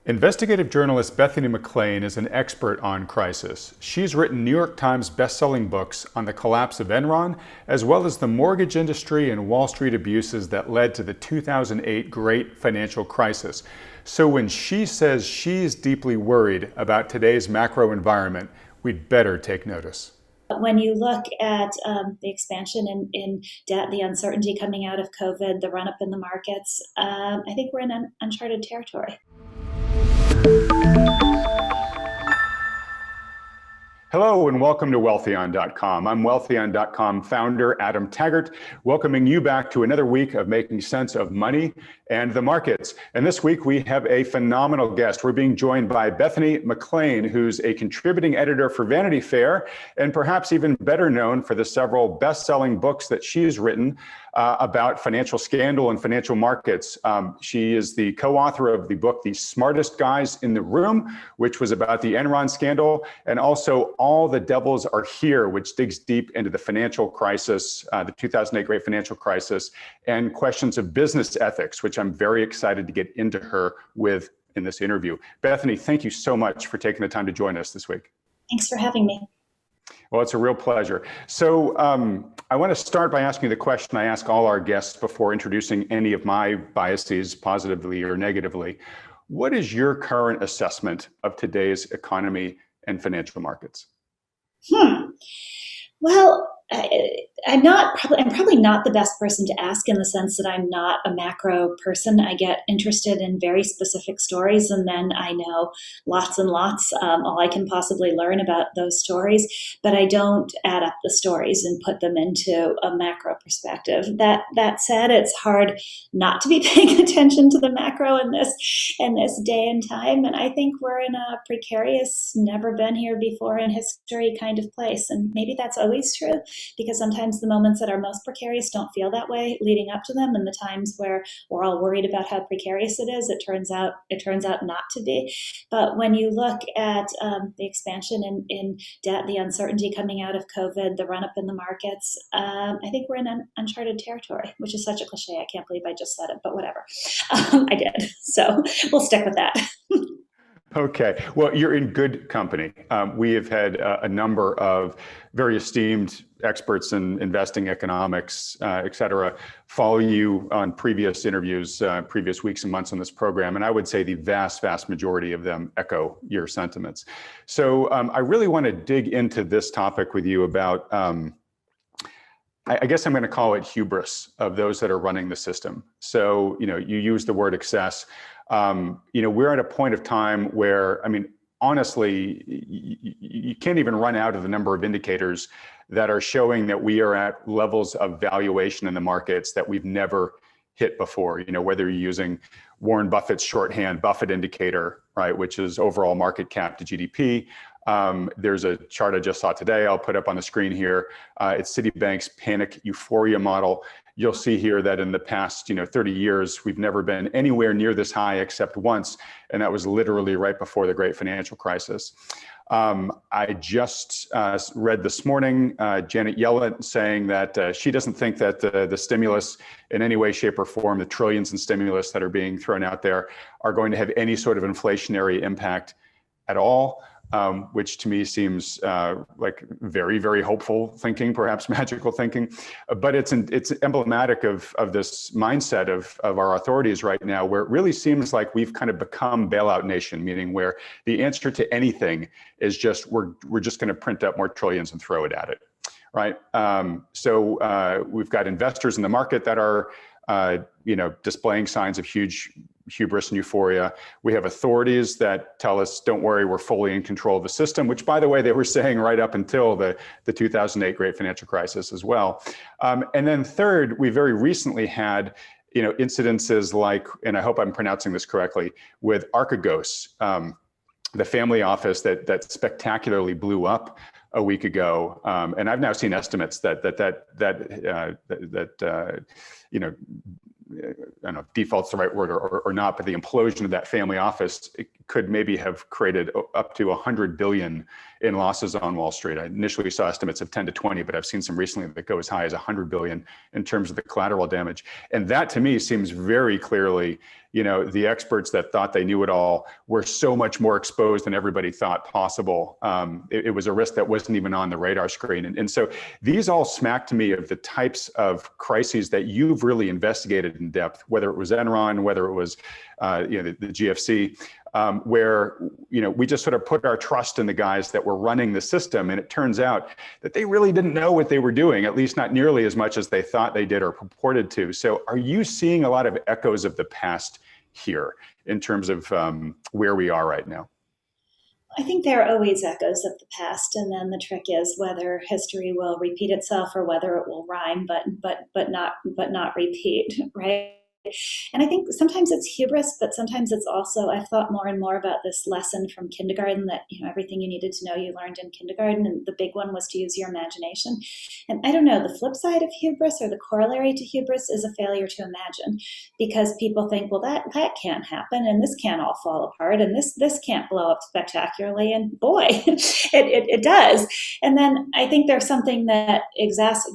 Investigative journalist Bethany McLean is an expert on crisis. She's written New York Times best-selling books on the collapse of Enron, as well as the mortgage industry and Wall Street abuses that led to the 2008 great financial crisis. So when she says she's deeply worried about today's macro environment, we'd better take notice. When you look at the expansion in debt, the uncertainty coming out of COVID, the run-up in the markets, I think we're in uncharted territory. Hello and welcome to Wealthion.com. I'm Wealthion.com founder Adam Taggart, welcoming you back to another week of making sense of money and the markets. And this week we have a phenomenal guest. We're being joined by Bethany McLean, who's a contributing editor for Vanity Fair, and perhaps even better known for the several best-selling books that she's written about financial scandal and financial markets. She is the co-author of the book, The Smartest Guys in the Room, which was about the Enron scandal, and also All the Devils Are Here, which digs deep into the financial crisis, the 2008 great financial crisis, and questions of business ethics, which I'm very excited to get into her with in this interview. Bethany, thank you so much for taking the time to join us this week. Thanks for having me. Well, it's a real pleasure. So I want to start by asking you the question I ask all our guests before introducing any of my biases, positively or negatively. What is your current assessment of today's economy and financial markets? Well, I'm probably not the best person to ask, in the sense that I'm not a macro person. I get interested in very specific stories, and then I know lots and lots, all I can possibly learn about those stories, but I don't add up the stories and put them into a macro perspective. That said, it's hard not to be paying attention to the macro in this day and time, and I think we're in a precarious, never been here before in history kind of place, and maybe that's always true, because sometimes the moments that are most precarious don't feel that way leading up to them, and the times where we're all worried about how precarious it is, it turns out not to be. But when you look at the expansion in debt, the uncertainty coming out of COVID, the run-up in the markets, I think we're in uncharted territory, which is such a cliche. I can't believe I just said it, but whatever. I did. So we'll stick with that. Okay, well, you're in good company. We have had a number of very esteemed experts in investing, economics, et cetera, follow you on previous interviews, previous weeks and months on this program. And I would say the vast majority of them echo your sentiments. So I really want to dig into this topic with you about, I guess I'm going to call it hubris of those that are running the system. So, you use the word excess. We're at a point of time where, honestly, you can't even run out of the number of indicators that are showing that we are at levels of valuation in the markets that we've never hit before. Whether you're using Warren Buffett's shorthand Buffett indicator, right, which is overall market cap to GDP. There's a chart I just saw today, I'll put up on the screen here. It's Citibank's panic euphoria model. You'll see here that in the past 30 years, we've never been anywhere near this high except once, and that was literally right before the great financial crisis. I just read this morning Janet Yellen saying that she doesn't think that the stimulus in any way, shape, or form, the trillions in stimulus that are being thrown out there, are going to have any sort of inflationary impact at all. Which to me seems like very hopeful thinking, perhaps magical thinking, but it's emblematic of this mindset of our authorities right now, where it really seems like we've kind of become bailout nation, meaning where the answer to anything is just we're just going to print up more trillions and throw it at it, right? So we've got investors in the market that are displaying signs of huge hubris and euphoria. We have authorities that tell us, don't worry, we're fully in control of the system, which, by the way, they were saying right up until the 2008 great financial crisis as well. And then third, we very recently had incidences like, and I hope I'm pronouncing this correctly, with Archegos, the family office that spectacularly blew up a week ago, and I've now seen estimates that I don't know if default's the right word or not, but the implosion of that family office, it could maybe have created up to 100 billion in losses on Wall Street. I initially saw estimates of 10 to 20, but I've seen some recently that go as high as 100 billion in terms of the collateral damage. And that to me seems very clearly, the experts that thought they knew it all were so much more exposed than everybody thought possible. It was a risk that wasn't even on the radar screen. And so these all smack to me of the types of crises that you've really investigated in depth, whether it was Enron, whether it was the GFC, where we just sort of put our trust in the guys that were running the system, and it turns out that they really didn't know what they were doing, at least not nearly as much as they thought they did or purported to. So are you seeing a lot of echoes of the past here in terms of where we are right now? I think there are always echoes of the past, and then the trick is whether history will repeat itself or whether it will rhyme, but not repeat, right? And I think sometimes it's hubris, but sometimes it's also, I've thought more and more about this lesson from kindergarten that, everything you needed to know you learned in kindergarten. And the big one was to use your imagination. And I don't know, the flip side of hubris or the corollary to hubris is a failure to imagine, because people think, well, that can't happen, and this can't all fall apart, and this can't blow up spectacularly. And boy, it does. And then I think there's something that exacerbates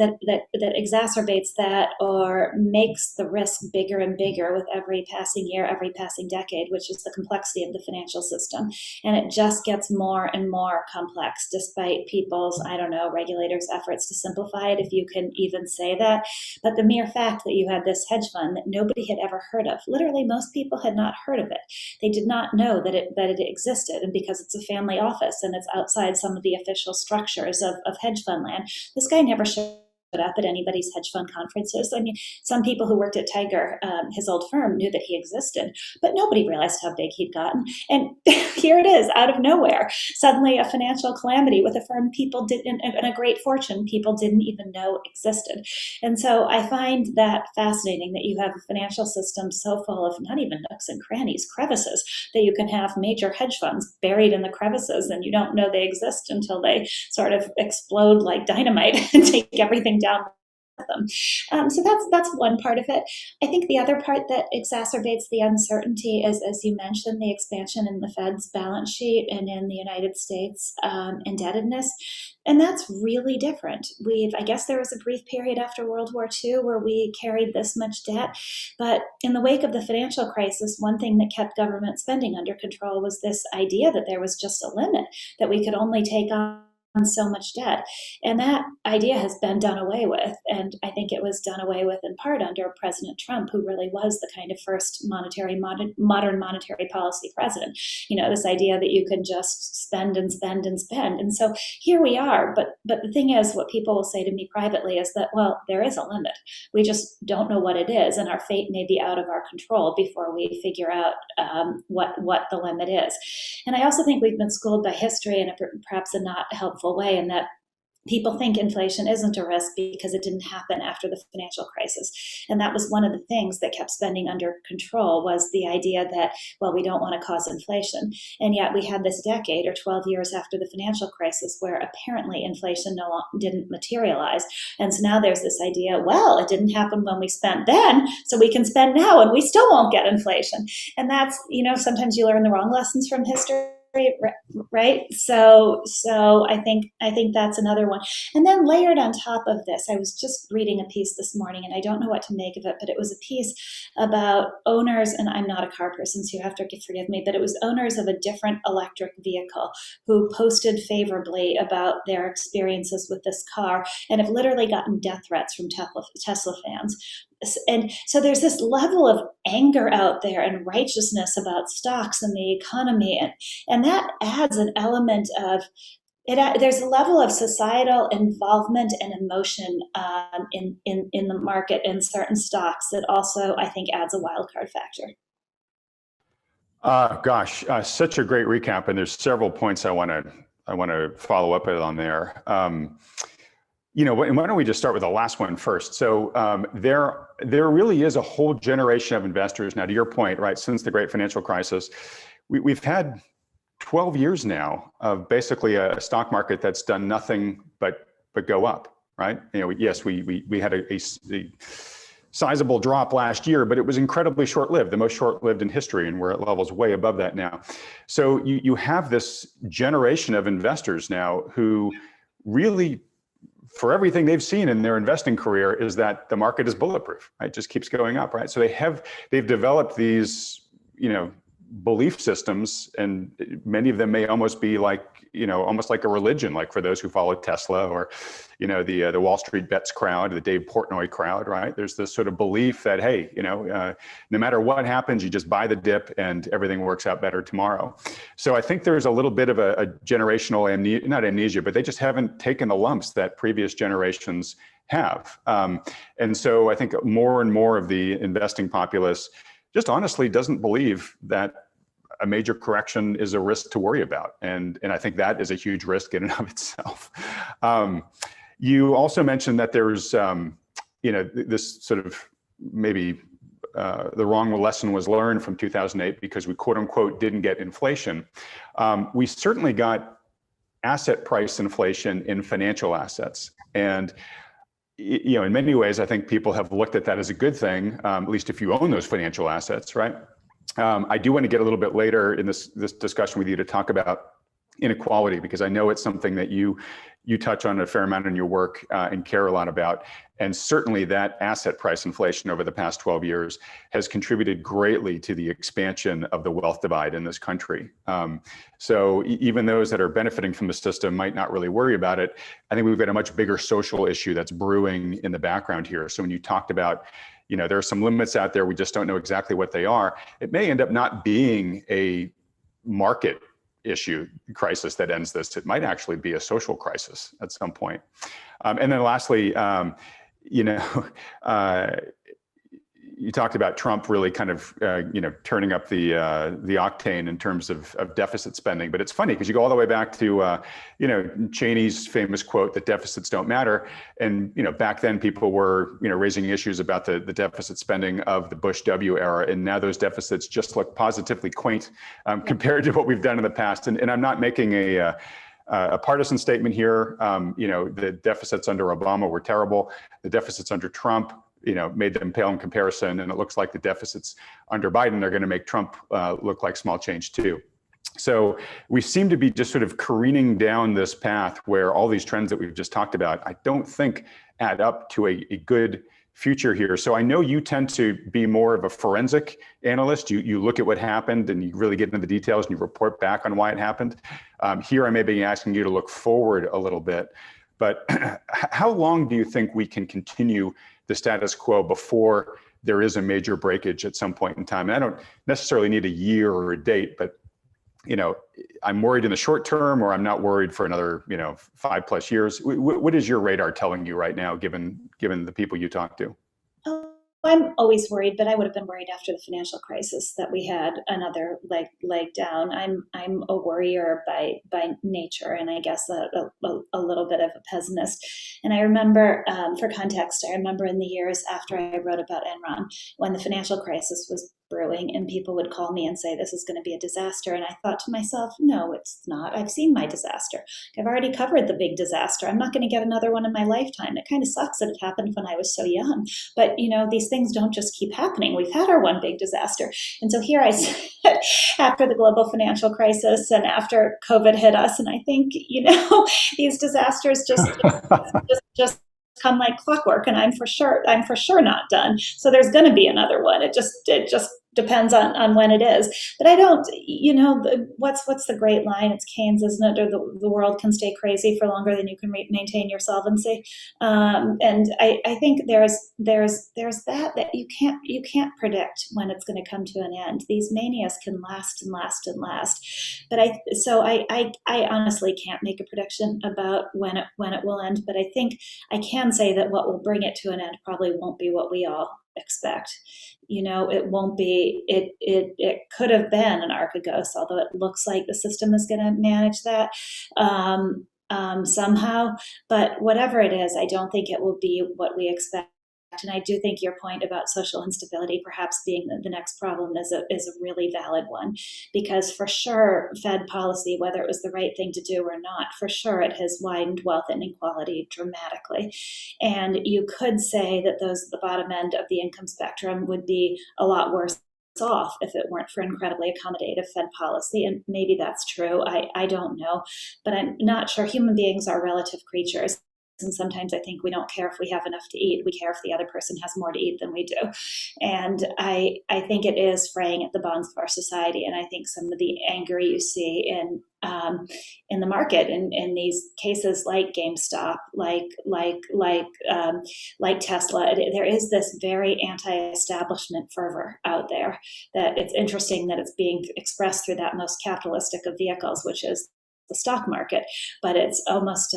that or makes the risk bigger and bigger with every passing year, every passing decade, which is the complexity of the financial system. And it just gets more and more complex despite people's, regulators' efforts to simplify it, if you can even say that. But the mere fact that you had this hedge fund that nobody had ever heard of, literally most people had not heard of it. They did not know that it existed. And because it's a family office and it's outside some of the official structures of hedge fund land, this guy never showed up at anybody's hedge fund conferences. I mean, some people who worked at Tiger, his old firm, knew that he existed, but nobody realized how big he'd gotten. And here it is, out of nowhere, suddenly a financial calamity with a firm people didn't, and a great fortune people didn't even know existed. And so I find that fascinating that you have a financial system so full of not even nooks and crannies, crevices, that you can have major hedge funds buried in the crevices and you don't know they exist until they sort of explode like dynamite and take everything down with them. So that's one part of it. I think the other part that exacerbates the uncertainty is, as you mentioned, the expansion in the Fed's balance sheet and in the United States indebtedness. And that's really different. I guess there was a brief period after World War II where we carried this much debt. But in the wake of the financial crisis, one thing that kept government spending under control was this idea that there was just a limit, that we could only take on so much debt. And that idea has been done away with. And I think it was done away with in part under President Trump, who really was the kind of first modern monetary policy president. This idea that you can just spend and spend and spend. And so here we are. But the thing is, what people will say to me privately is that, well, there is a limit. We just don't know what it is. And our fate may be out of our control before we figure out what the limit is. And I also think we've been schooled by history in perhaps a not helpful way, in that people think inflation isn't a risk because it didn't happen after the financial crisis. And that was one of the things that kept spending under control, was the idea that, well, we don't want to cause inflation. And yet we had this decade or 12 years after the financial crisis where apparently inflation didn't materialize. And so now there's this idea, well, it didn't happen when we spent then, so we can spend now and we still won't get inflation. And that's, sometimes you learn the wrong lessons from history. Right. So I think that's another one. And then layered on top of this, I was just reading a piece this morning, and I don't know what to make of it, but it was a piece about owners, and I'm not a car person, so you have to forgive me, but it was owners of a different electric vehicle who posted favorably about their experiences with this car and have literally gotten death threats from Tesla fans. And so there's this level of anger out there and righteousness about stocks and the economy. And that adds an element of it. There's a level of societal involvement and emotion in the market in certain stocks that also, I think, adds a wild card factor. Such a great recap. And there's several points I want to follow up on there. And why don't we just start with the last one first? So there really is a whole generation of investors now, to your point, right? Since the great financial crisis, we've had 12 years now of basically a stock market that's done nothing but go up, right? Yes, we had a sizable drop last year, but it was incredibly short-lived, the most short-lived in history, and we're at levels way above that now. So you have this generation of investors now who really, for everything they've seen in their investing career, is that the market is bulletproof, right? It just keeps going up, right? So they've developed these, belief systems, and many of them may almost be like, almost like a religion, like for those who follow Tesla or, the Wall Street Bets crowd, the Dave Portnoy crowd, right? There's this sort of belief that, hey, no matter what happens, you just buy the dip and everything works out better tomorrow. So I think there's a little bit of a generational not amnesia, but they just haven't taken the lumps that previous generations have. And so I think more and more of the investing populace just honestly doesn't believe that a major correction is a risk to worry about. And I think that is a huge risk in and of itself. You also mentioned that there's, this sort of maybe the wrong lesson was learned from 2008 because we quote unquote didn't get inflation. We certainly got asset price inflation in financial assets. And in many ways, I think people have looked at that as a good thing, at least if you own those financial assets, right? I do want to get a little bit later in this discussion with you to talk about inequality, because I know it's something that you touch on a fair amount in your work and care a lot about. And certainly that asset price inflation over the past 12 years has contributed greatly to the expansion of the wealth divide in this country. So even those that are benefiting from the system might not really worry about it. I think we've got a much bigger social issue that's brewing in the background here. So when you talked about, there are some limits out there, we just don't know exactly what they are. It may end up not being a market issue crisis that ends this. It might actually be a social crisis at some point. And then lastly, you talked about Trump really kind of, turning up the octane in terms of deficit spending. But it's funny because you go all the way back to, Cheney's famous quote that deficits don't matter. And, back then people were, raising issues about the deficit spending of the Bush W era. And now those deficits just look positively quaint compared to what we've done in the past. And I'm not making a partisan statement here. The deficits under Obama were terrible. The deficits under Trump, made them pale in comparison. And it looks like the deficits under Biden are going to make Trump look like small change too. So we seem to be just sort of careening down this path where all these trends that we've just talked about, I don't think add up to a good future here. So I know you tend to be more of a forensic analyst. You look at what happened and you really get into the details and you report back on why it happened. Here I may be asking you to look forward a little bit, but how long do you think we can continue the status quo before there is a major breakage at some point in time? And I don't necessarily need a year or a date, but I'm worried in the short term, or I'm not worried for another 5+ years. What is your radar telling you right now, given the people you talk to? I'm always worried, but I would have been worried after the financial crisis that we had another leg down. I'm a worrier by nature, and I guess a little bit of a pessimist. And I remember, for context, I remember in the years after I wrote about Enron, when the financial crisis was brewing, and people would call me and say, this is going to be a disaster. And I thought to myself, no, it's not. I've seen my disaster. I've already covered the big disaster. I'm not going to get another one in my lifetime. It kind of sucks that it happened when I was so young. But, these things don't just keep happening. We've had our one big disaster. And so here I sit after the global financial crisis and after COVID hit us. And I think, these disasters just come like clockwork, and I'm for sure not done. So there's going to be another one. It just depends on when it is. But I don't, what's the great line? It's Keynes, isn't it? Or the world can stay crazy for longer than you can maintain your solvency. And I think there's that you can't predict when it's going to come to an end. These manias can last and last and last. But I honestly can't make a prediction about when it will end. But I think I can say that what will bring it to an end probably won't be what we all expect. It won't be, it could have been an Archegos, although it looks like the system is going to manage that somehow. But whatever it is, I don't think it will be what we expect And I do think your point about social instability perhaps being the next problem is a really valid one, because for sure, Fed policy, whether it was the right thing to do or not, for sure it has widened wealth inequality dramatically. And you could say that those at the bottom end of the income spectrum would be a lot worse off if it weren't for incredibly accommodative Fed policy. And maybe that's true. I don't know, but I'm not sure. Human beings are relative creatures. And sometimes I think we don't care if we have enough to eat. We care if the other person has more to eat than we do. And I think it is fraying at the bonds of our society. And I think some of the anger you see in the market in these cases like GameStop, like Tesla, there is this very anti-establishment fervor out there that it's interesting that it's being expressed through that most capitalistic of vehicles, which is the stock market, but it's almost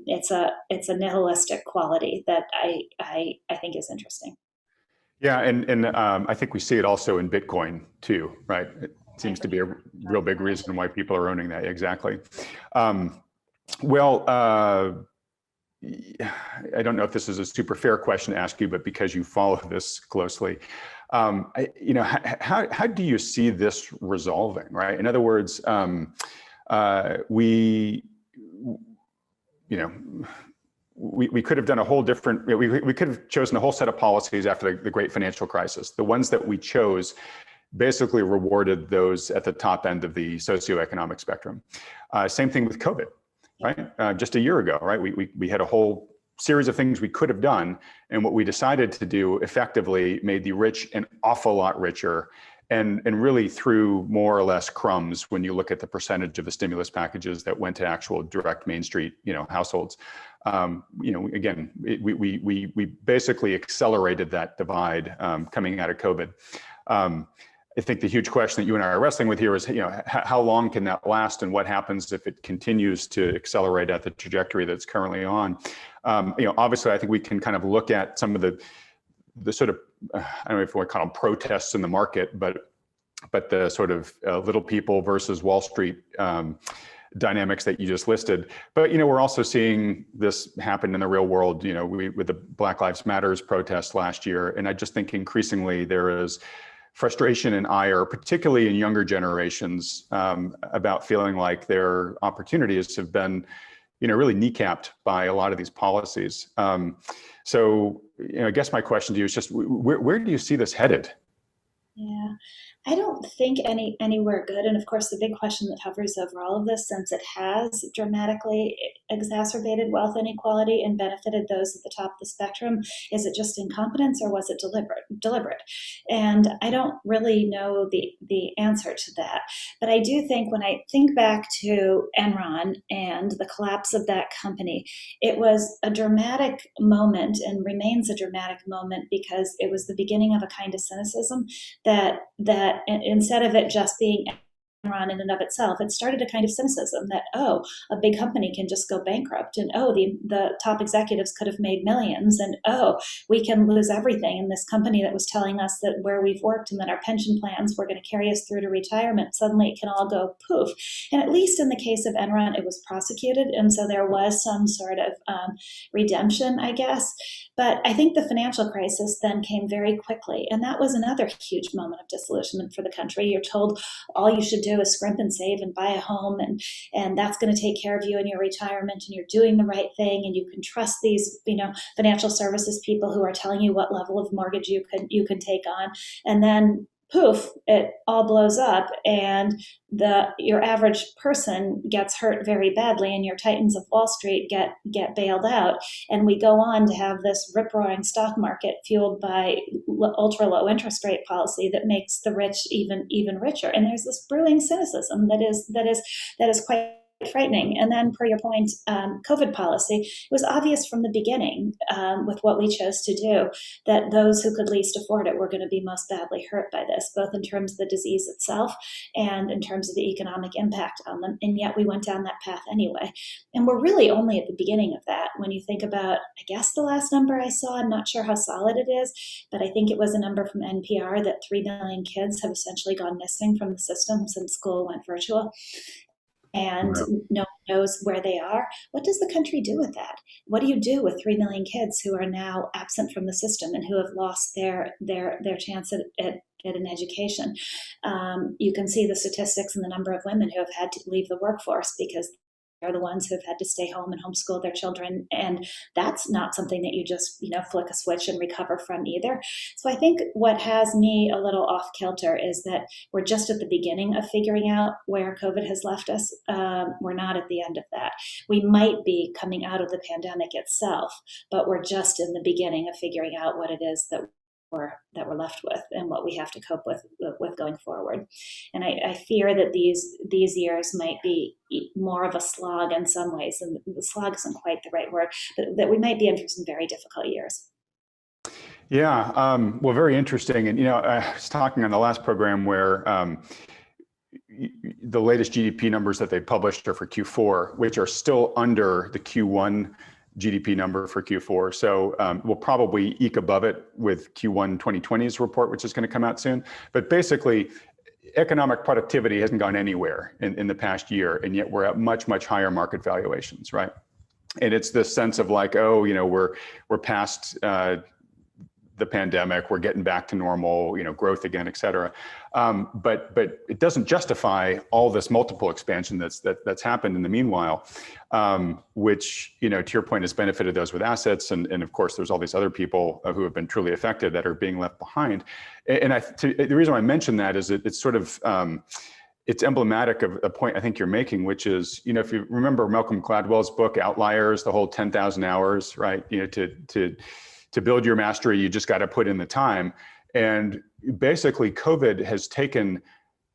it's a nihilistic quality that I think is interesting. Yeah, and I think we see it also in Bitcoin too, right? It seems to be a real big reason why people are owning that. Exactly. Well, I don't know if this is a super fair question to ask you, but because you follow this closely, how do you see this resolving, right? In other words, we could have done a whole different, we could have chosen a whole set of policies after the great financial crisis. The ones that we chose basically rewarded those at the top end of the socioeconomic spectrum. Same thing with COVID, right? Just a year ago, right? We had a whole series of things we could have done, and what we decided to do effectively made the rich an awful lot richer, and really threw more or less crumbs when you look at the percentage of the stimulus packages that went to actual direct Main Street, households. Again, we basically accelerated that divide coming out of COVID. I think the huge question that you and I are wrestling with here is, how long can that last, and what happens if it continues to accelerate at the trajectory that's currently on? Obviously, I think we can kind of look at some of the sort of, I don't know if we want to call them protests in the market, but the sort of little people versus Wall Street dynamics that you just listed. But we're also seeing this happen in the real world. With the Black Lives Matters protests last year, and I just think increasingly there is frustration and ire, particularly in younger generations, about feeling like their opportunities have been, really kneecapped by a lot of these policies. So, I guess my question to you is just, where do you see this headed? Yeah, I don't think anywhere good. And of course, the big question that hovers over all of this, since it has dramatically exacerbated wealth inequality and benefited those at the top of the spectrum, is it just incompetence, or was it deliberate? And I don't really know the answer to that. But I do think, when I think back to Enron and the collapse of that company, it was a dramatic moment and remains a dramatic moment, because it was the beginning of a kind of cynicism that instead of it just being Enron in and of itself, it started a kind of cynicism that, a big company can just go bankrupt, and the top executives could have made millions, and we can lose everything. And this company that was telling us that where we've worked and that our pension plans were going to carry us through to retirement, suddenly it can all go poof. And at least in the case of Enron, it was prosecuted, and so there was some sort of redemption, I guess. But I think the financial crisis then came very quickly, and that was another huge moment of disillusionment for the country. You're told all you should do is scrimp and save and buy a home, and that's going to take care of you in your retirement, and you're doing the right thing, and you can trust these financial services people who are telling you what level of mortgage you can take on. And then poof, it all blows up, and your average person gets hurt very badly, and your titans of Wall Street get bailed out, and we go on to have this rip-roaring stock market fueled by ultra low interest rate policy that makes the rich even richer. And there's this brewing cynicism that is quite frightening. And then, per your point, COVID policy, it was obvious from the beginning, with what we chose to do, that those who could least afford it were going to be most badly hurt by this, both in terms of the disease itself and in terms of the economic impact on them. And yet we went down that path anyway. And we're really only at the beginning of that. When you think about, I guess the last number I saw, I'm not sure how solid it is, but I think it was a number from NPR that 3 million kids have essentially gone missing from the system since school went virtual. and no one knows where they are. What does the country do with that? What do you do with 3 million kids who are now absent from the system and who have lost their chance at an education? You can see the statistics and the number of women who have had to leave the workforce because they're the ones who have had to stay home and homeschool their children. And that's not something that you just, flick a switch and recover from either. So I think what has me a little off kilter is that we're just at the beginning of figuring out where COVID has left us. We're not at the end of that. We might be coming out of the pandemic itself, but we're just in the beginning of figuring out what it is that we're left with and what we have to cope with going forward. And I fear that these years might be more of a slog in some ways, and the slog isn't quite the right word, but that we might be in for some very difficult years. Yeah, well, very interesting. And, I was talking on the last program where the latest GDP numbers that they published are for Q4, which are still under the Q1 GDP number for Q4. So we'll probably eke above it with Q1 2020's report, which is going to come out soon. But basically, economic productivity hasn't gone anywhere in the past year, and yet we're at much, much higher market valuations, right? And it's this sense of like, we're past the pandemic, we're getting back to normal, growth again, et cetera. But it doesn't justify all this multiple expansion that's happened in the meanwhile, which, to your point, has benefited those with assets. And of course, there's all these other people who have been truly affected that are being left behind. And the reason why I mention that is it's sort of, it's emblematic of a point I think you're making, which is, if you remember Malcolm Gladwell's book, Outliers, the whole 10,000 hours, right? To build your mastery, you just got to put in the time. And basically, COVID has taken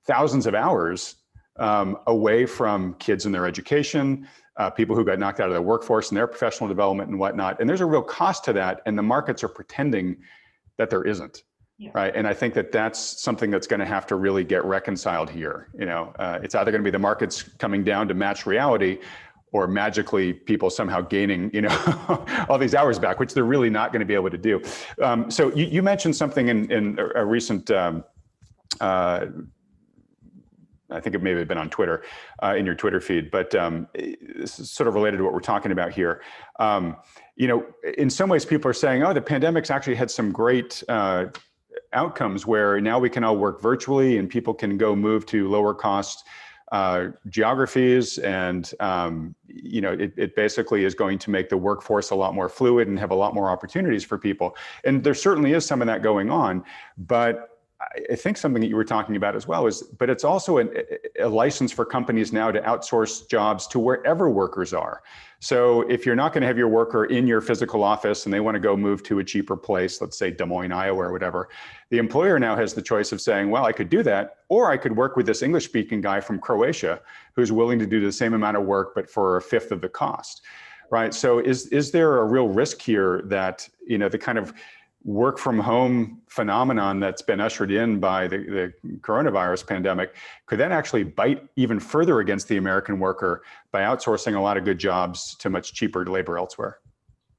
thousands of hours away from kids in their education, people who got knocked out of the workforce and their professional development and whatnot. And there's a real cost to that. And the markets are pretending that there isn't. Yeah. Right. And I think that's something that's going to have to really get reconciled here. It's either going to be the markets coming down to match reality, or magically people somehow gaining, all these hours back, which they're really not going to be able to do. So you mentioned something in a recent, I think it may have been on Twitter, in your Twitter feed, but this is sort of related to what we're talking about here. In some ways people are saying, the pandemic's actually had some great outcomes where now we can all work virtually and people can go move to lower cost geographies, and it basically is going to make the workforce a lot more fluid and have a lot more opportunities for people. And there certainly is some of that going on, but I think something that you were talking about as well but it's also a license for companies now to outsource jobs to wherever workers are. So if you're not going to have your worker in your physical office and they want to go move to a cheaper place, let's say Des Moines, Iowa, or whatever, the employer now has the choice of saying, well, I could do that, or I could work with this English-speaking guy from Croatia who's willing to do the same amount of work, but for a fifth of the cost, right? So is there a real risk here that, the kind of work from home phenomenon that's been ushered in by the coronavirus pandemic, could that actually bite even further against the American worker by outsourcing a lot of good jobs to much cheaper labor elsewhere?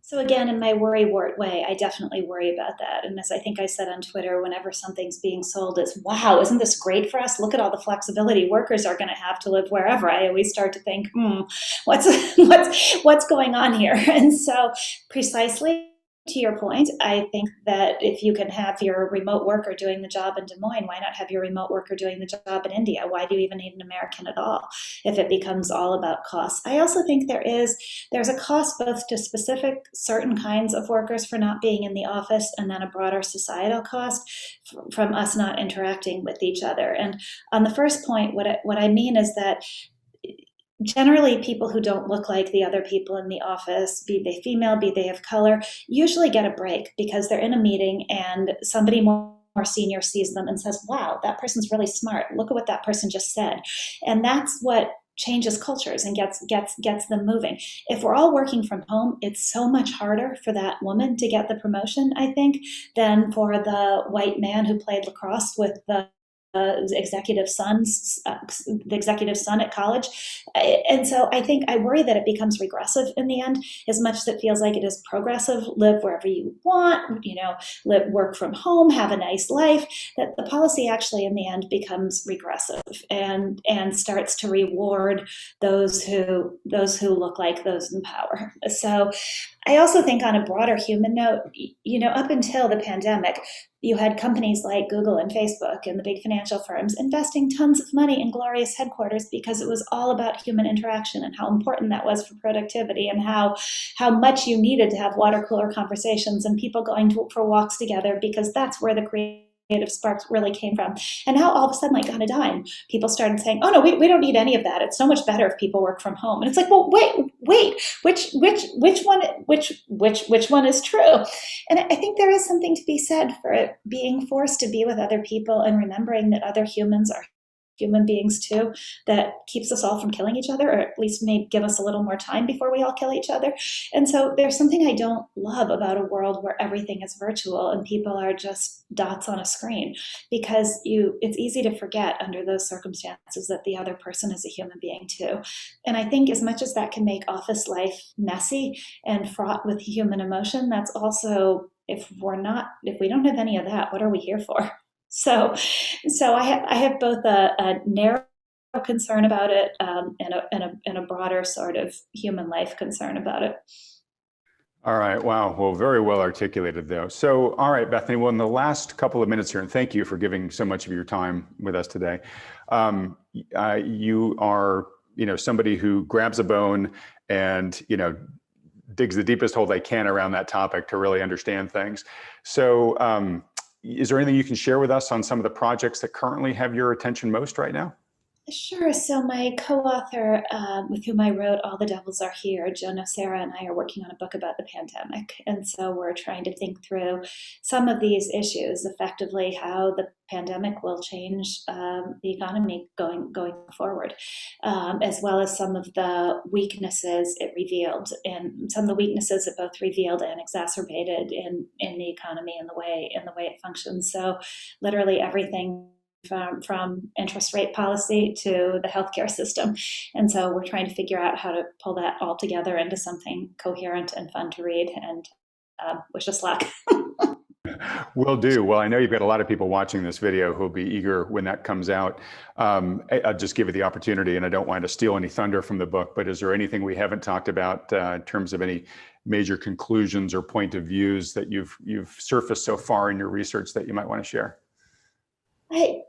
So again, in my worrywart way, I definitely worry about that. And as I think I said on Twitter, whenever something's being sold, it's, wow, isn't this great for us? Look at all the flexibility workers are going to have to live wherever. I always start to think, what's going on here? And so precisely to your point, I think that if you can have your remote worker doing the job in Des Moines, why not have your remote worker doing the job in India? Why do you even need an American at all if it becomes all about costs? I also think there's a cost both to specific certain kinds of workers for not being in the office, and then a broader societal cost from us not interacting with each other. And on the first point, what I mean is that generally, people who don't look like the other people in the office, be they female, be they of color, usually get a break because they're in a meeting and somebody more senior sees them and says, wow, that person's really smart. Look at what that person just said. And that's what changes cultures and gets them moving. If we're all working from home, it's so much harder for that woman to get the promotion, I think, than for the white man who played lacrosse with the the executive son at college. And so I worry that it becomes regressive in the end, as much as it feels like it is progressive, live wherever you want, work from home, have a nice life, that the policy actually in the end becomes regressive and starts to reward those who look like those in power. So I also think on a broader human note, up until the pandemic, you had companies like Google and Facebook and the big financial firms investing tons of money in glorious headquarters because it was all about human interaction and how important that was for productivity and how much you needed to have water cooler conversations and people going for walks together, because that's where the creative sparks really came from. And now all of a sudden, like on a dime, people started saying, oh no, we don't need any of that. It's so much better if people work from home. And it's like, well, wait, which one is true? And I think there is something to be said for being forced to be with other people and remembering that other humans are human beings too, that keeps us all from killing each other, or at least may give us a little more time before we all kill each other. And so there's something I don't love about a world where everything is virtual and people are just dots on a screen, because it's easy to forget under those circumstances that the other person is a human being too. And I think as much as that can make office life messy and fraught with human emotion, that's also, if we don't have any of that, what are we here for? So I have both a narrow concern about it and a broader sort of human life concern about it. All right. Wow. Well, very well articulated, though. So, all right, Bethany. Well, in the last couple of minutes here, and thank you for giving so much of your time with us today. You are, somebody who grabs a bone and, digs the deepest hole they can around that topic to really understand things. So, is there anything you can share with us on some of the projects that currently have your attention most right now? Sure. So my co-author, with whom I wrote All the Devils Are Here, Joe Nocera, and I are working on a book about the pandemic. And so we're trying to think through some of these issues, effectively how the pandemic will change the economy going forward, as well as some of the weaknesses it revealed, and some of the weaknesses it both revealed and exacerbated in the economy and the way it functions. So literally everything from interest rate policy to the healthcare system. And so we're trying to figure out how to pull that all together into something coherent and fun to read, and wish us luck. Will do. Well, I know you've got a lot of people watching this video who'll be eager when that comes out. I'll just give you the opportunity, and I don't want to steal any thunder from the book, but is there anything we haven't talked about in terms of any major conclusions or point of views that you've surfaced so far in your research that you might want to share?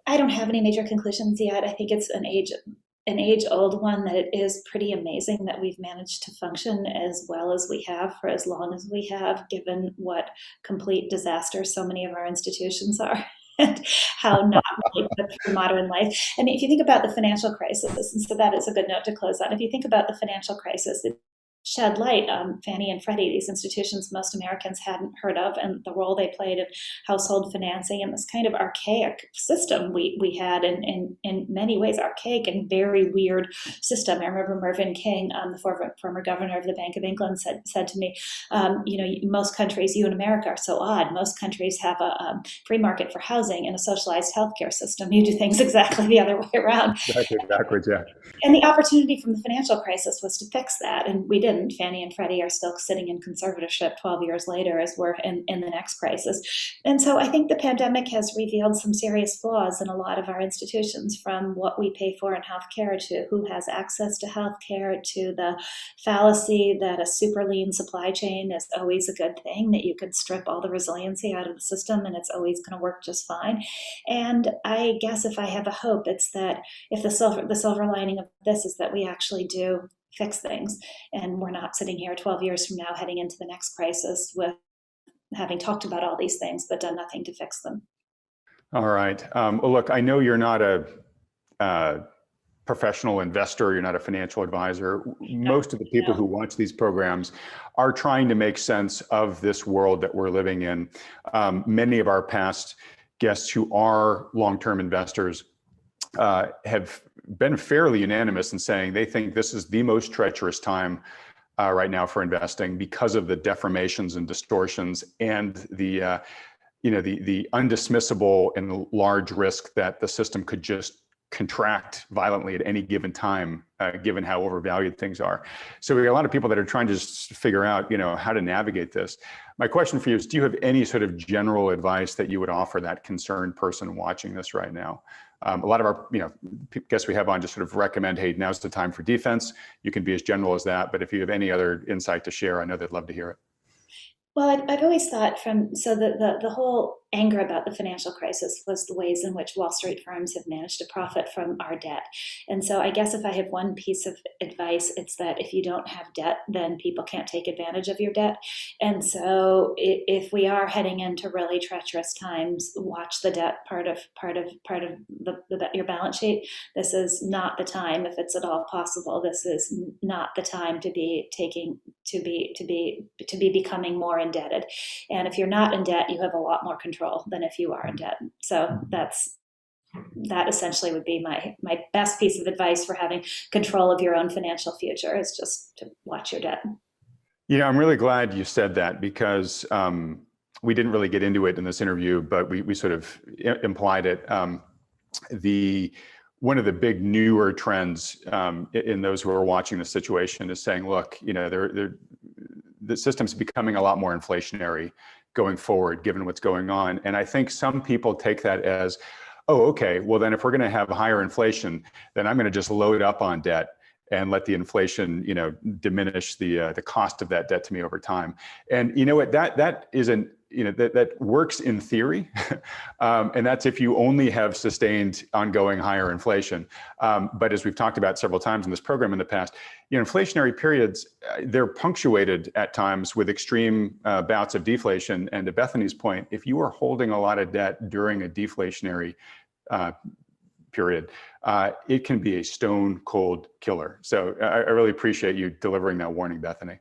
I don't have any major conclusions yet. I think it's an age-old one that it is pretty amazing that we've managed to function as well as we have for as long as we have, given what complete disaster so many of our institutions are. And how not really put through modern life. I mean, if you think about the financial crisis, and so that is a good note to close on. If you think about the financial crisis, it shed light on Fannie and Freddie, these institutions most Americans hadn't heard of, and the role they played in household financing, and this kind of archaic system we had in many ways, archaic and very weird system. I remember Mervyn King, the former governor of the Bank of England, said to me, most countries, you in America are so odd. Most countries have a free market for housing and a socialized healthcare system. You do things exactly the other way around. Exactly backwards, yeah. And the opportunity from the financial crisis was to fix that, and we did. Fannie and Freddie are still sitting in conservatorship 12 years later as we're in the next crisis. And so I think the pandemic has revealed some serious flaws in a lot of our institutions, from what we pay for in healthcare to who has access to healthcare, to the fallacy that a super lean supply chain is always a good thing, that you can strip all the resiliency out of the system and it's always going to work just fine. And I guess if I have a hope, it's that if the silver lining of this is that we actually do fix things, and we're not sitting here 12 years from now heading into the next crisis with having talked about all these things but done nothing to fix them. All right. Well, look, I know you're not a professional investor, you're not a financial advisor. Most of the people who watch these programs are trying to make sense of this world that we're living in. Many of our past guests who are long-term investors have been fairly unanimous in saying they think this is the most treacherous time right now for investing because of the deformations and distortions and the the undismissible and large risk that the system could just contract violently at any given time, given how overvalued things are. So we got a lot of people that are trying to just figure out, how to navigate this. My question for you is, do you have any sort of general advice that you would offer that concerned person watching this right now? A lot of our, guests we have on just sort of recommend, hey, now's the time for defense. You can be as general as that, but if you have any other insight to share, I know they'd love to hear it. Well, I've always thought the whole anger about the financial crisis was the ways in which Wall Street firms have managed to profit from our debt. And so I guess if I have one piece of advice, it's that if you don't have debt, then people can't take advantage of your debt. And so if we are heading into really treacherous times, watch the debt part of your balance sheet. This is not the time, if it's at all possible, this is not the time to be becoming more indebted. And if you're not in debt, you have a lot more control than if you are in debt. So that essentially would be my best piece of advice for having control of your own financial future, is just to watch your debt. I'm really glad you said that, because we didn't really get into it in this interview, but we sort of implied it. One of the big newer trends in those who are watching the situation is saying, look, the system's becoming a lot more inflationary going forward, given what's going on. And I think some people take that as, oh, okay, well then if we're going to have higher inflation, then I'm going to just load up on debt and let the inflation, diminish the cost of that debt to me over time. And you know what, that isn't, that works in theory. And that's if you only have sustained ongoing higher inflation. But as we've talked about several times in this program in the past, inflationary periods, they're punctuated at times with extreme bouts of deflation. And to Bethany's point, if you are holding a lot of debt during a deflationary period, it can be a stone cold killer. So I really appreciate you delivering that warning, Bethany.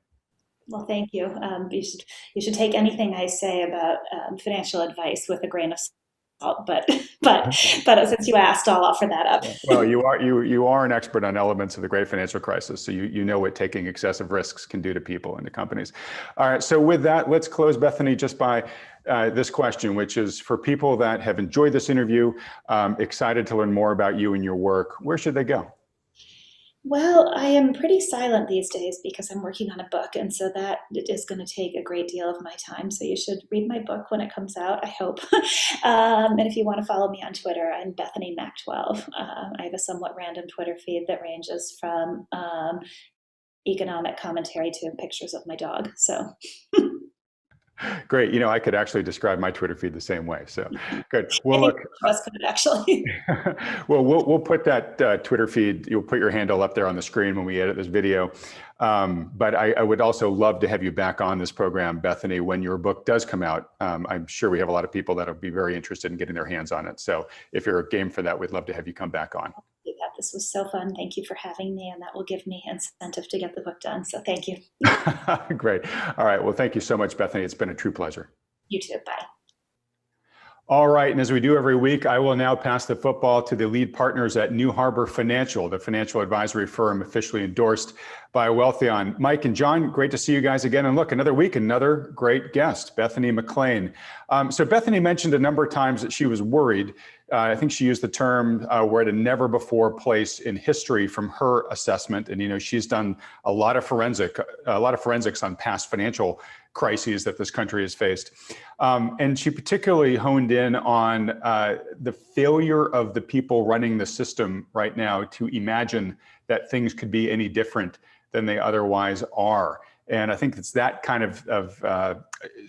Well, thank you. You should take anything I say about financial advice with a grain of salt. But since you asked, I'll offer that up. Well, you are an expert on elements of the great financial crisis, so you know what taking excessive risks can do to people and to companies. All right. So with that, let's close, Bethany, just by this question, which is for people that have enjoyed this interview, excited to learn more about you and your work. Where should they go? Well, I am pretty silent these days because I'm working on a book, and so that is going to take a great deal of my time. So you should read my book when it comes out, I hope. And if you want to follow me on Twitter, I'm Bethany Mac12. I have a somewhat random Twitter feed that ranges from economic commentary to pictures of my dog. So. Great. I could actually describe my Twitter feed the same way. So good. Well, look, us could actually. Well, we'll put that Twitter feed. You'll put your handle up there on the screen when we edit this video. But I would also love to have you back on this program, Bethany, when your book does come out. I'm sure we have a lot of people that'll be very interested in getting their hands on it. So if you're game for that, we'd love to have you come back on. This was so fun. Thank you for having me, and that will give me incentive to get the book done. So thank you. Great. All right. Well, thank you so much, Bethany. It's been a true pleasure. You too. Bye. All right. And as we do every week, I will now pass the football to the lead partners at New Harbor Financial, the financial advisory firm officially endorsed by Wealthion. Mike and John, great to see you guys again. And look, another week, another great guest, Bethany McLean. So Bethany mentioned a number of times that she was worried. I think she used the term we're at a never before place in history from her assessment. And, she's done a lot of forensics on past financial crises that this country has faced. And she particularly honed in on the failure of the people running the system right now to imagine that things could be any different than they otherwise are. And I think it's that kind of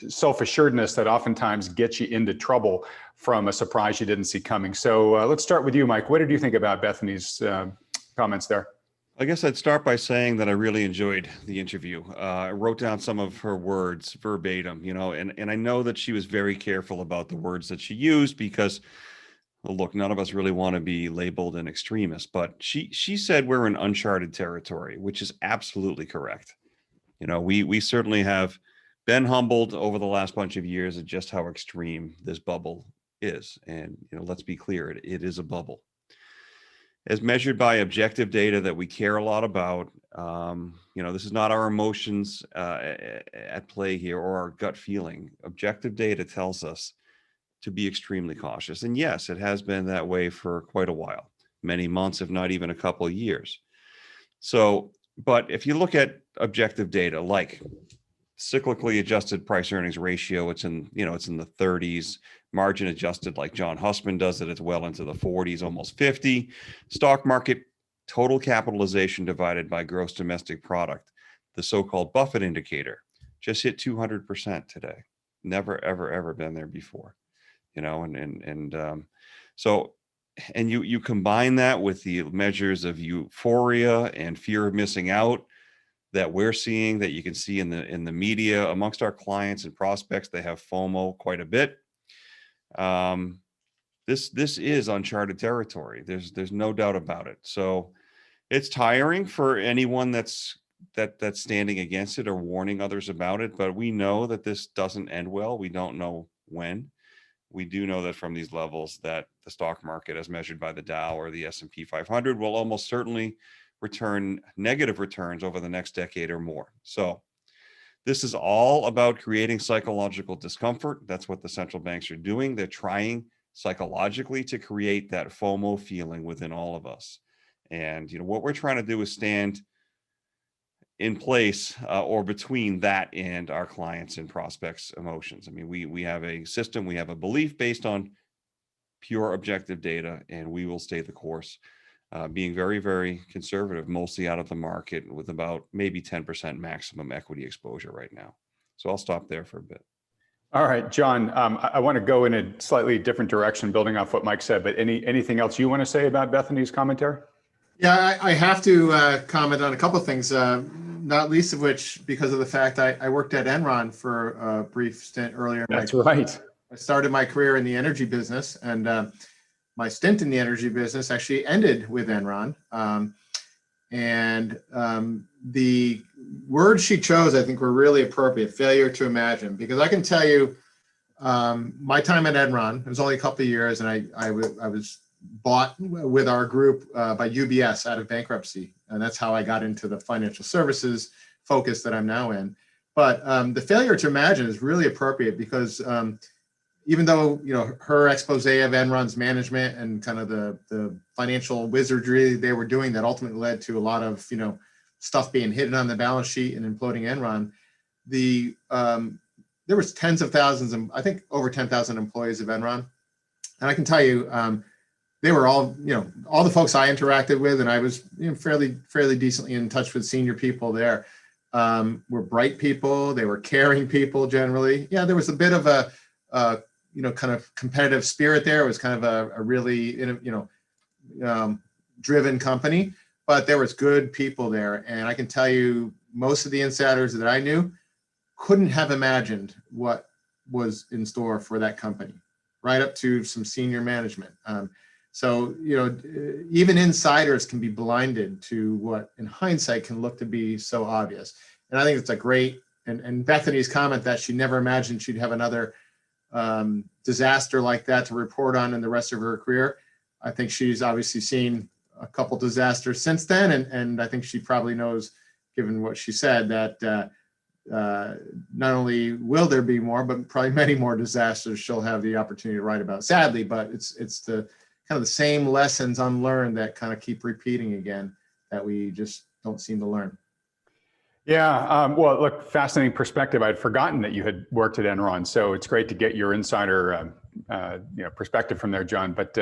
self-assuredness that oftentimes gets you into trouble from a surprise you didn't see coming. So let's start with you, Mike. What did you think about Bethany's comments there? I guess I'd start by saying that I really enjoyed the interview. I wrote down some of her words verbatim, and I know that she was very careful about the words that she used because, well, look, none of us really want to be labeled an extremist, but she said we're in uncharted territory, which is absolutely correct. We certainly have been humbled over the last bunch of years at just how extreme this bubble is. And, let's be clear, it is a bubble. As measured by objective data that we care a lot about, this is not our emotions at play here or our gut feeling. Objective data tells us to be extremely cautious. And yes, it has been that way for quite a while, many months, if not even a couple of years. So, but if you look at objective data like cyclically adjusted price earnings ratio, it's in the 30s. Margin adjusted, like John Hussman does it, it's well into the 40s, almost 50. Stock market total capitalization divided by gross domestic product, the so-called Buffett indicator, just hit 200% today. Never, ever, ever been there before. So you combine that with the measures of euphoria and fear of missing out that we're seeing, that you can see in the media amongst our clients and prospects. They have FOMO quite a bit. This is uncharted territory. There's no doubt about it. So it's tiring for anyone that's standing against it or warning others about it. But we know that this doesn't end well. We don't know when. We do know that from these levels that the stock market, as measured by the Dow or the S&P 500, will almost certainly return negative returns over the next decade or more. So this is all about creating psychological discomfort. That's what the central banks are doing. They're trying psychologically to create that FOMO feeling within all of us. And what we're trying to do is stand in place or between that and our clients and prospects' emotions. I mean, we have a system, we have a belief based on pure objective data, and we will stay the course, being very, very conservative, mostly out of the market with about maybe 10% maximum equity exposure right now. So I'll stop there for a bit. All right, John, I want to go in a slightly different direction, building off what Mike said, but anything else you want to say about Bethany's commentary? Yeah, I have to comment on a couple of things, not least of which because of the fact I worked at Enron for a brief stint earlier. That's right. I started my career in the energy business, and my stint in the energy business actually ended with Enron. The words she chose, I think, were really appropriate: failure to imagine. Because I can tell you, my time at Enron, it was only a couple of years, and I was bought with our group by UBS out of bankruptcy. And that's how I got into the financial services focus that I'm now in. But the failure to imagine is really appropriate because even though, her expose of Enron's management and kind of the financial wizardry they were doing that ultimately led to a lot of, stuff being hidden on the balance sheet and imploding Enron, there was tens of thousands, and I think over 10,000 employees of Enron. And I can tell you, they were all, all the folks I interacted with, and I was fairly decently in touch with senior people there, were bright people. They were caring people generally. Yeah, there was a bit of a kind of competitive spirit there. It was kind of a really, driven company, but there was good people there. And I can tell you, most of the insiders that I knew couldn't have imagined what was in store for that company, right up to some senior management. So, even insiders can be blinded to what in hindsight can look to be so obvious. And I think it's a great, and Bethany's comment that she never imagined she'd have another disaster like that to report on in the rest of her career. I think she's obviously seen a couple disasters since then. And I think she probably knows, given what she said, that not only will there be more, but probably many more disasters she'll have the opportunity to write about. Sadly, but it's the kind of the same lessons unlearned that kind of keep repeating again that we just don't seem to learn. Yeah, well, look, fascinating perspective. I'd forgotten that you had worked at Enron, so it's great to get your insider perspective from there, John. But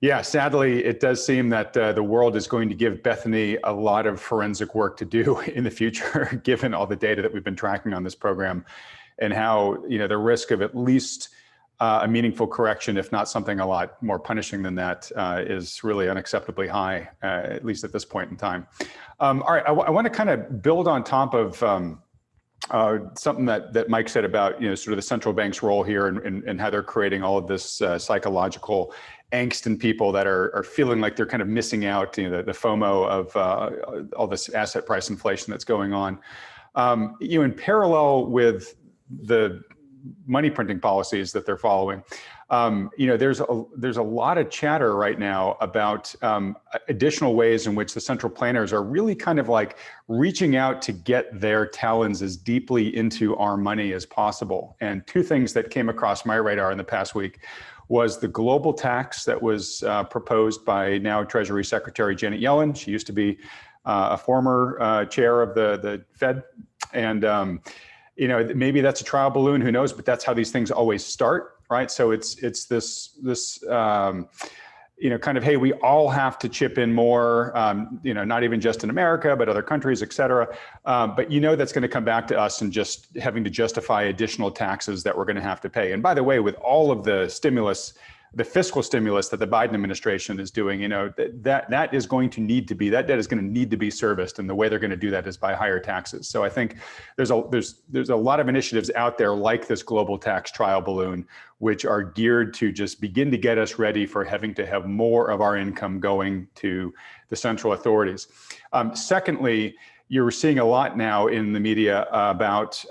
yeah, sadly, it does seem that the world is going to give Bethany a lot of forensic work to do in the future, given all the data that we've been tracking on this program, and how the risk of at least a meaningful correction, if not something a lot more punishing than that, is really unacceptably high, at least at this point in time. All right, I want to kind of build on top of something that Mike said about sort of the central bank's role here and how they're creating all of this psychological angst in people that are feeling like they're kind of missing out, the FOMO of all this asset price inflation that's going on. In parallel with the money printing policies that they're following, there's a lot of chatter right now about additional ways in which the central planners are really kind of like reaching out to get their talons as deeply into our money as possible. And two things that came across my radar in the past week was the global tax that was proposed by now Treasury Secretary Janet Yellen. She used to be a former chair of the Fed. And, maybe that's a trial balloon, who knows, but that's how these things always start, right? So it's this kind of, hey, we all have to chip in more, not even just in America, but other countries, et cetera. But that's going to come back to us and just having to justify additional taxes that we're going to have to pay. And by the way, with all of the stimulus, the fiscal stimulus that the Biden administration is doing, that is going to need to be, that debt is going to need to be serviced. And the way they're going to do that is by higher taxes. So I think there's a lot of initiatives out there like this global tax trial balloon, which are geared to just begin to get us ready for having to have more of our income going to the central authorities. Secondly, you're seeing a lot now in the media about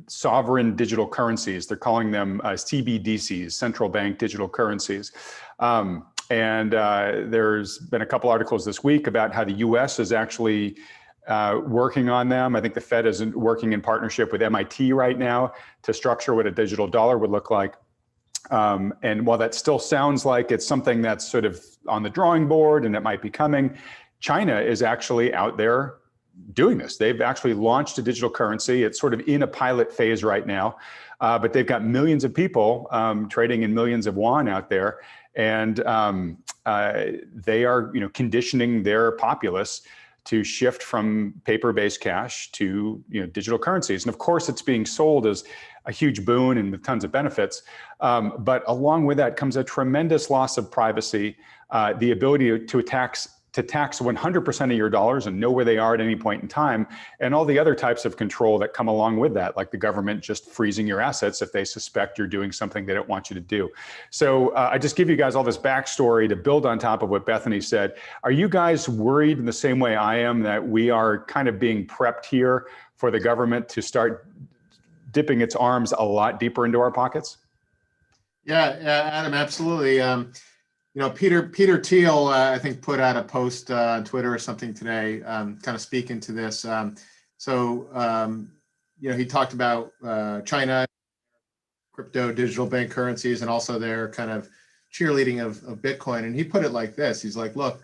sovereign digital currencies. They're calling them CBDCs, central bank digital currencies. And there's been a couple articles this week about how the US is actually working on them. I think the Fed is working in partnership with MIT right now to structure what a digital dollar would look like. And while that still sounds like it's something that's sort of on the drawing board and it might be coming, China is actually out there doing this. They've actually launched a digital currency. It's sort of in a pilot phase right now, but they've got millions of people trading in millions of yuan out there, and they are, conditioning their populace to shift from paper-based cash to digital currencies. And of course, it's being sold as a huge boon and with tons of benefits. But along with that comes a tremendous loss of privacy, the ability to tax 100% of your dollars and know where they are at any point in time, and all the other types of control that come along with that, like the government just freezing your assets if they suspect you're doing something they don't want you to do. So I just give you guys all this backstory to build on top of what Bethany said. Are you guys worried in the same way I am that we are kind of being prepped here for the government to start dipping its arms a lot deeper into our pockets? Yeah, Adam, absolutely. Peter Thiel, I think, put out a post on Twitter or something today, kind of speaking to this. He talked about China, crypto, digital bank currencies, and also their kind of cheerleading of Bitcoin. And he put it like this. He's like, look,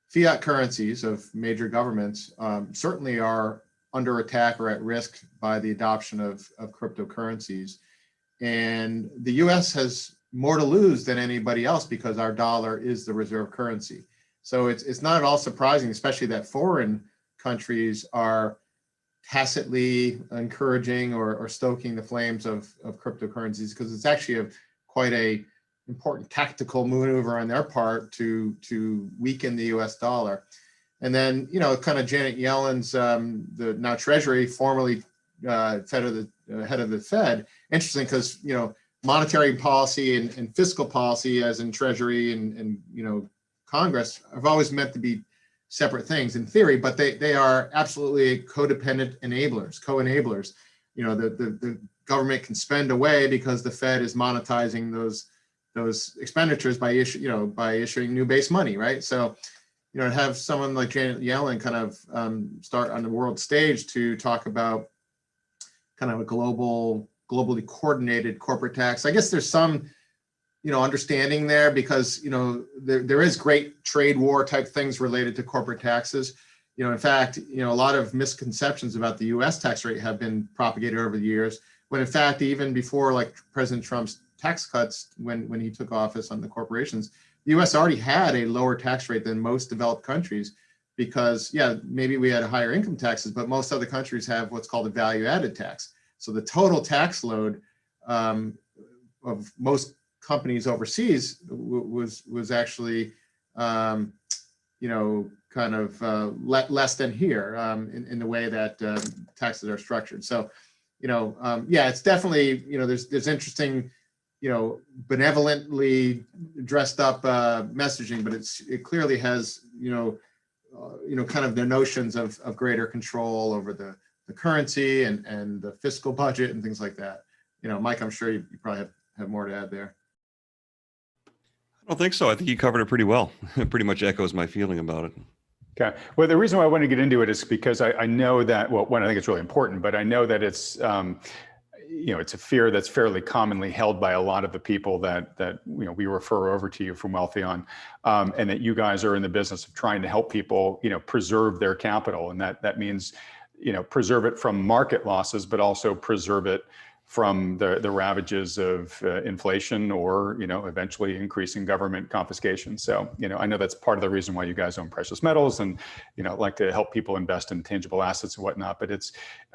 fiat currencies of major governments certainly are under attack or at risk by the adoption of cryptocurrencies. And the US has more to lose than anybody else because our dollar is the reserve currency. So it's not at all surprising, especially that foreign countries are tacitly encouraging or stoking the flames of cryptocurrencies, because it's actually quite a important tactical maneuver on their part to weaken the US dollar. And then, kind of Janet Yellen's, the now Treasury, formerly head of the Fed, interesting because, monetary policy and fiscal policy, as in Treasury and Congress, have always meant to be separate things in theory, but they are absolutely co-enablers. The government can spend away because the Fed is monetizing those expenditures by issuing new base money, right? So, to have someone like Janet Yellen kind of start on the world stage to talk about kind of a globally coordinated corporate tax. I guess there's some, understanding there because, there is great trade war type things related to corporate taxes. In fact, a lot of misconceptions about the US tax rate have been propagated over the years, when in fact, even before like President Trump's tax cuts, when he took office on the corporations, the US already had a lower tax rate than most developed countries because, maybe we had higher income taxes, but most other countries have what's called a value added tax. So the total tax load of most companies overseas was actually, kind of less than here in the way that taxes are structured. So, it's definitely, there's interesting, benevolently dressed up messaging, but it clearly has, kind of the notions of greater control over the currency and the fiscal budget and things like that. Mike, I'm sure you probably have more to add there. I don't think so. I think you covered it pretty well. It pretty much echoes my feeling about it. Okay. Well, the reason why I want to get into it is because I know that, well, one, I think it's really important, but I know that it's, it's a fear that's fairly commonly held by a lot of the people that we refer over to you from Wealthion, and that you guys are in the business of trying to help people, preserve their capital. And that means, preserve it from market losses, but also preserve it from the ravages of inflation or, eventually increasing government confiscation. So, I know that's part of the reason why you guys own precious metals and, like to help people invest in tangible assets and whatnot. But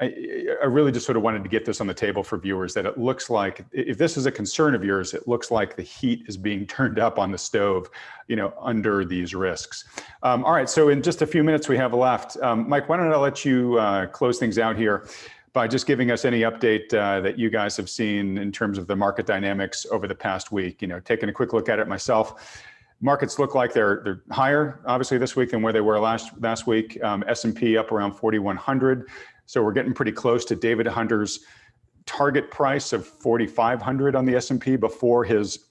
I really just sort of wanted to get this on the table for viewers, that it looks like, if this is a concern of yours, it looks like the heat is being turned up on the stove, under these risks. All right. So in just a few minutes we have left, Mike, why don't I let you close things out here by just giving us any update that you guys have seen in terms of the market dynamics over the past week. Taking a quick look at it myself, markets look like they're higher, obviously, this week than where they were last week. S&P up around 4,100. So we're getting pretty close to David Hunter's target price of 4,500 on the S&P before his,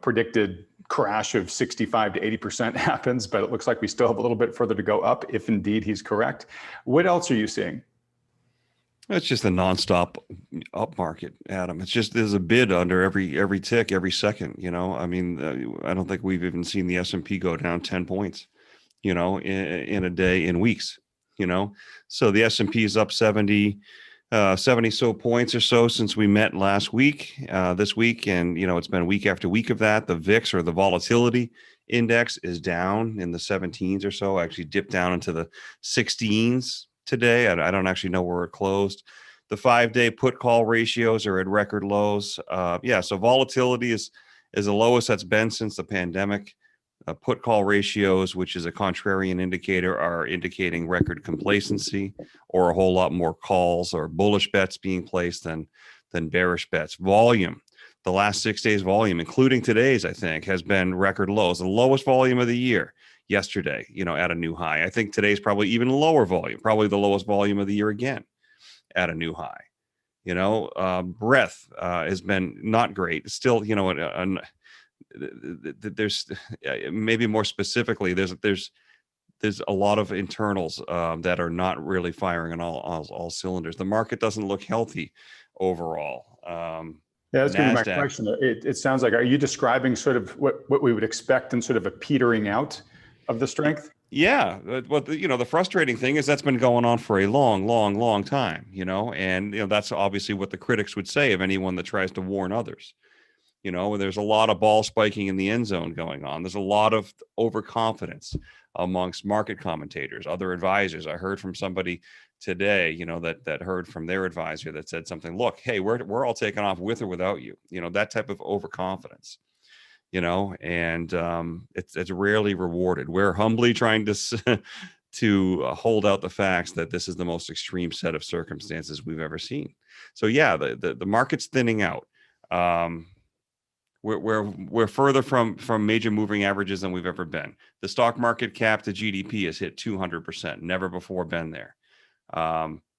predicted crash of 65 to 80% happens. But it looks like we still have a little bit further to go up, if indeed he's correct. What else are you seeing? It's just a nonstop up market, Adam. It's just, there's a bid under every tick, every second. I mean, I don't think we've even seen the S&P go down 10 points, in a day, in weeks. So the S&P is up 70 so points or so since we met last week, this week, and it's been week after week of that. The VIX, or the volatility index, is down in the 17s or so. Actually dipped down into the 16s today. I don't actually know where it closed. The 5-day put call ratios are at record lows. So volatility is the lowest that's been since the pandemic. Put call ratios, which is a contrarian indicator, are indicating record complacency, or a whole lot more calls or bullish bets being placed than bearish bets. Volume, the last 6 days volume, including today's, I think, has been record lows. The lowest volume of the year yesterday, at a new high. I think today's probably even lower volume, probably the lowest volume of the year again, at a new high. Breadth has been not great. Still, there's maybe more specifically, there's a lot of internals that are not really firing on all cylinders. The market doesn't look healthy overall. That's going to be my question. It sounds like, are you describing sort of what we would expect in sort of a petering out of the strength? Yeah. Well, the frustrating thing is that's been going on for a long time, and, that's obviously what the critics would say of anyone that tries to warn others. There's a lot of ball spiking in the end zone going on. There's a lot of overconfidence amongst market commentators, other advisors. I heard from somebody today, that heard from their advisor that said something, look, hey, we're all taking off with or without you, that type of overconfidence. And it's rarely rewarded. We're humbly trying to hold out the facts that this is the most extreme set of circumstances we've ever seen. So yeah, the market's thinning out. We're further from major moving averages than we've ever been. The stock market cap to GDP has hit 200%. Never before been there.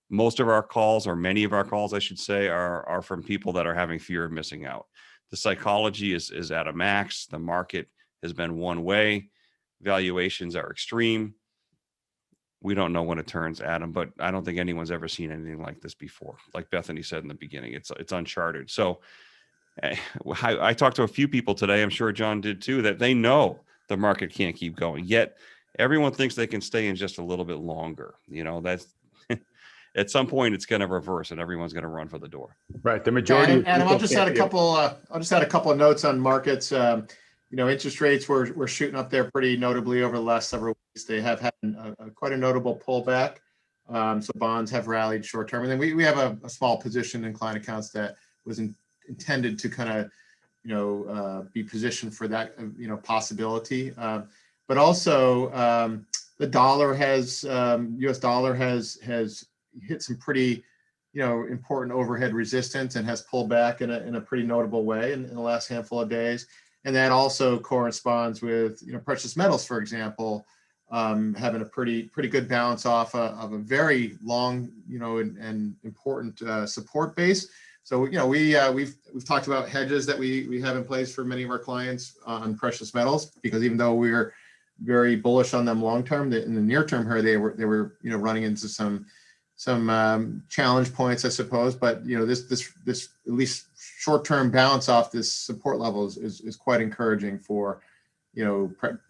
Most of our calls, or many of our calls, I should say, are from people that are having fear of missing out. The psychology is at a max. The market has been one way. Valuations are extreme. We don't know when it turns, Adam, but I don't think anyone's ever seen anything like this before. Like Bethany said in the beginning, it's Uncharted. So I talked to a few people today, I'm sure John did too, that they know the market can't keep going. Yet everyone thinks they can stay in just a little bit longer. That's at some point it's going to reverse and everyone's going to run for the door. Right. The majority. Adam, I'll just add a couple. I'll just add a couple of notes on markets. Interest rates were shooting up there pretty notably over the last several weeks. They have had quite a notable pullback. So bonds have rallied short term, and then we have a small position in client accounts that was intended to kind of be positioned for that possibility. But also the dollar has U.S. dollar has hit some pretty important overhead resistance and has pulled back in a pretty notable way in the last handful of days. And that also corresponds with precious metals, for example, having a pretty good bounce off of a very long and important support base. So, we've talked about hedges that we have in place for many of our clients on precious metals, because even though we're very bullish on them long term, in the near term here they were running into some challenge points, I suppose. But this at least short term bounce off this support level is quite encouraging for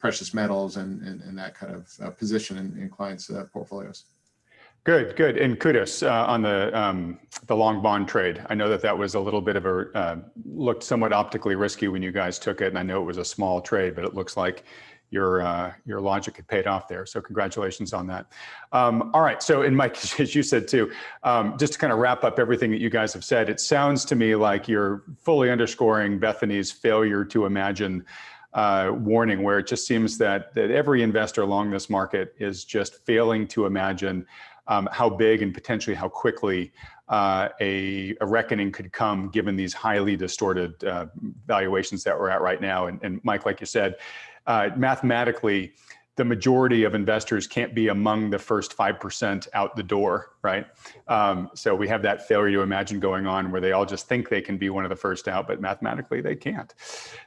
precious metals and that kind of position in clients' portfolios. Good. And kudos on the long bond trade. I know that was a little bit of looked somewhat optically risky when you guys took it, and I know it was a small trade, but it looks like your logic had paid off there. So congratulations on that. All right. So, and Mike, as you said too, just to kind of wrap up everything that you guys have said, it sounds to me like you're fully underscoring Bethany's failure to imagine warning, where it just seems that every investor along this market is just failing to imagine how big and potentially how quickly a reckoning could come, given these highly distorted valuations that we're at right now. And Mike, like you said, mathematically, the majority of investors can't be among the first 5% out the door, right? So we have that failure to imagine going on, where they all just think they can be one of the first out, but mathematically they can't.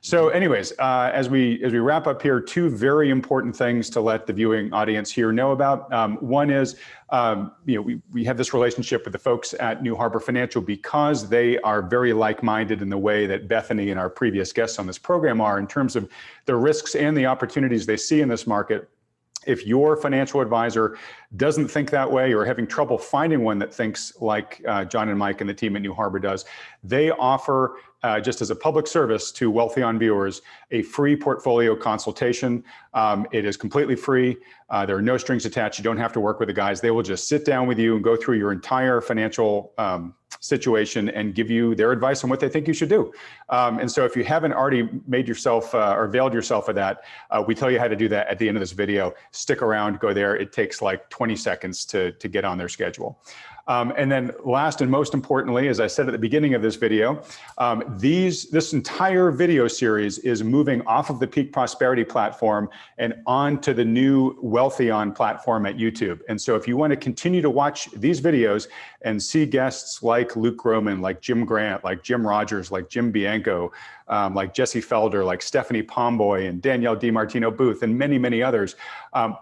So anyways, as we wrap up here, two very important things to let the viewing audience here know about. One is, we have this relationship with the folks at New Harbor Financial because they are very like-minded in the way that Bethany and our previous guests on this program are, in terms of the risks and the opportunities they see in this market. If your financial advisor doesn't think that way, or having trouble finding one that thinks like John and Mike and the team at New Harbor does, they offer, just as a public service to Wealthion viewers, a free portfolio consultation. It is completely free. There are no strings attached. You don't have to work with the guys. They will just sit down with you and go through your entire financial situation and give you their advice on what they think you should do. And so if you haven't already made yourself or availed yourself of that, we tell you how to do that at the end of this video. Stick around, go there. It takes like 20 seconds to get on their schedule. And then last and most importantly, as I said at the beginning of this video, this entire video series is moving off of the Peak Prosperity platform and onto the new Wealthion platform at YouTube. And so if you want to continue to watch these videos and see guests like Luke Groman, like Jim Grant, like Jim Rogers, like Jim Bianco, like Jesse Felder, like Stephanie Pomboy and Danielle DiMartino Booth, and many, many others,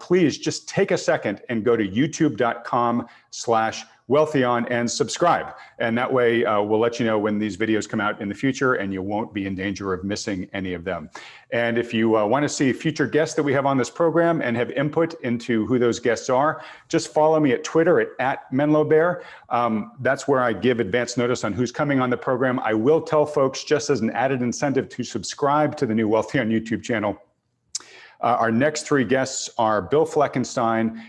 please just take a second and go to youtube.com/Wealthion and subscribe. And that way we'll let you know when these videos come out in the future, and you won't be in danger of missing any of them. And if you want to see future guests that we have on this program and have input into who those guests are, just follow me at Twitter at @MenloBear. That's where I give advance notice on who's coming on the program. I will tell folks, just as an added incentive, to subscribe to the new Wealthion YouTube channel. Our next three guests are Bill Fleckenstein,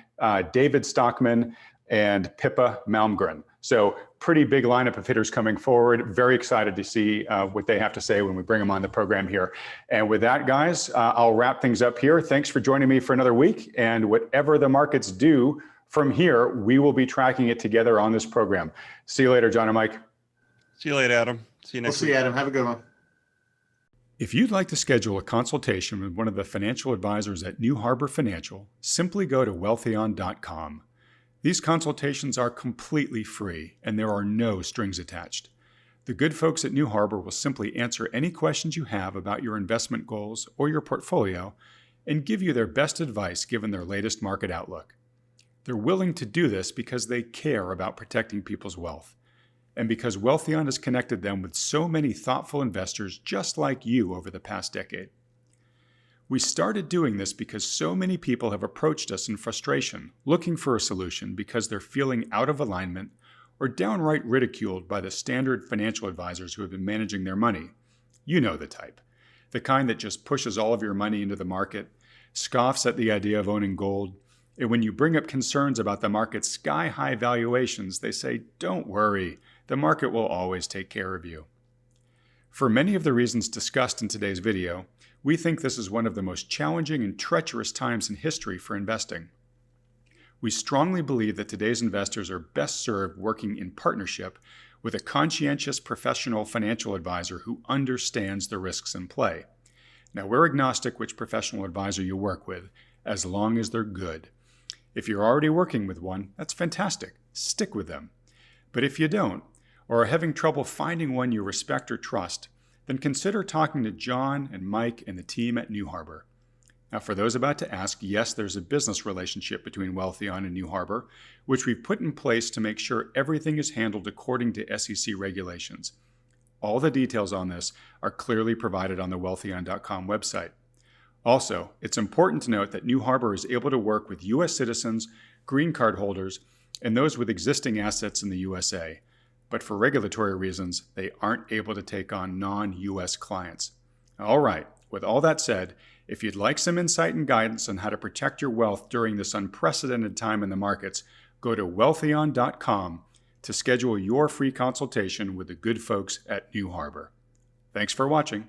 David Stockman, and Pippa Malmgren. So pretty big lineup of hitters coming forward. Very excited to see what they have to say when we bring them on the program here. And with that, guys, I'll wrap things up here. Thanks for joining me for another week. And whatever the markets do from here, we will be tracking it together on this program. See you later, John and Mike. See you later, Adam. See you next week. We'll see you, Adam. Have a good one. If you'd like to schedule a consultation with one of the financial advisors at New Harbor Financial, simply go to wealthion.com. These consultations are completely free, and there are no strings attached. The good folks at New Harbor will simply answer any questions you have about your investment goals or your portfolio and give you their best advice given their latest market outlook. They're willing to do this because they care about protecting people's wealth, and because Wealthion has connected them with so many thoughtful investors just like you over the past decade. We started doing this because so many people have approached us in frustration, looking for a solution because they're feeling out of alignment or downright ridiculed by the standard financial advisors who have been managing their money. You know the type. The kind that just pushes all of your money into the market, scoffs at the idea of owning gold, and when you bring up concerns about the market's sky-high valuations, they say, "Don't worry, the market will always take care of you." For many of the reasons discussed in today's video, we think this is one of the most challenging and treacherous times in history for investing. We strongly believe that today's investors are best served working in partnership with a conscientious professional financial advisor who understands the risks in play. Now, we're agnostic which professional advisor you work with, as long as they're good. If you're already working with one, that's fantastic. Stick with them. But if you don't, or are having trouble finding one you respect or trust, then consider talking to John and Mike and the team at New Harbor. Now, for those about to ask, yes, there's a business relationship between Wealthion and New Harbor, which we've put in place to make sure everything is handled according to SEC regulations. All the details on this are clearly provided on the Wealthion.com website. Also, it's important to note that New Harbor is able to work with U.S. citizens, green card holders, and those with existing assets in the USA. But for regulatory reasons, they aren't able to take on non-U.S. clients. All right, with all that said, if you'd like some insight and guidance on how to protect your wealth during this unprecedented time in the markets, go to Wealthion.com to schedule your free consultation with the good folks at New Harbor. Thanks for watching.